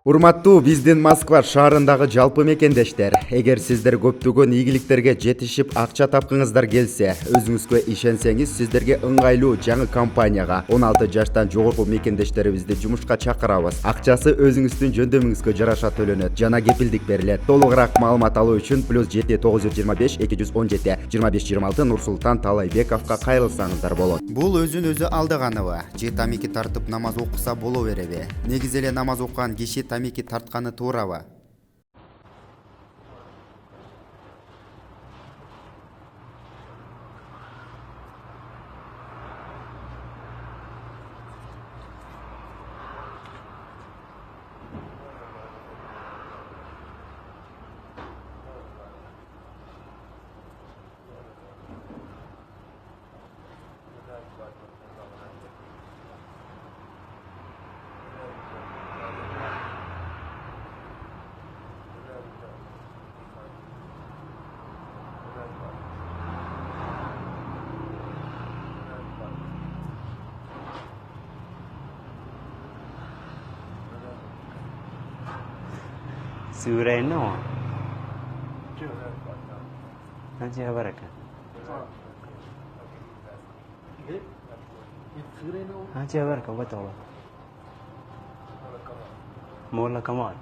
Урматтуу биздин Москва шаарындагы жалпы мекендештер, эгер сиздер көптөгөн ийгиликтерге жетишип акча тапкыңыздар келсе, өзүңүзгө ишенсеңиз, сиздерге ыңгайлуу жаңы компанияга 16 жаштан жогорку мекендештерибизди жумушка чакырабыз. Акчасы өзүңүздүн жөндөмүңүзгө жараша төлөнөт, жана кепилдик берилет. Толугураак маалымат алуу үчүн +7 925 217 2526 Нурсултан Талайбековго кайрылсаңыздар болот. Бул өзүн өзү алдыганыбы? Же тамеки тартып намаз окуса боло береби? Негизи эле намаз окуган киши тамеки тартканы туурабы? Sureno. Nanti apa reka? Nanti apa reka? Betul. Mola Kamal.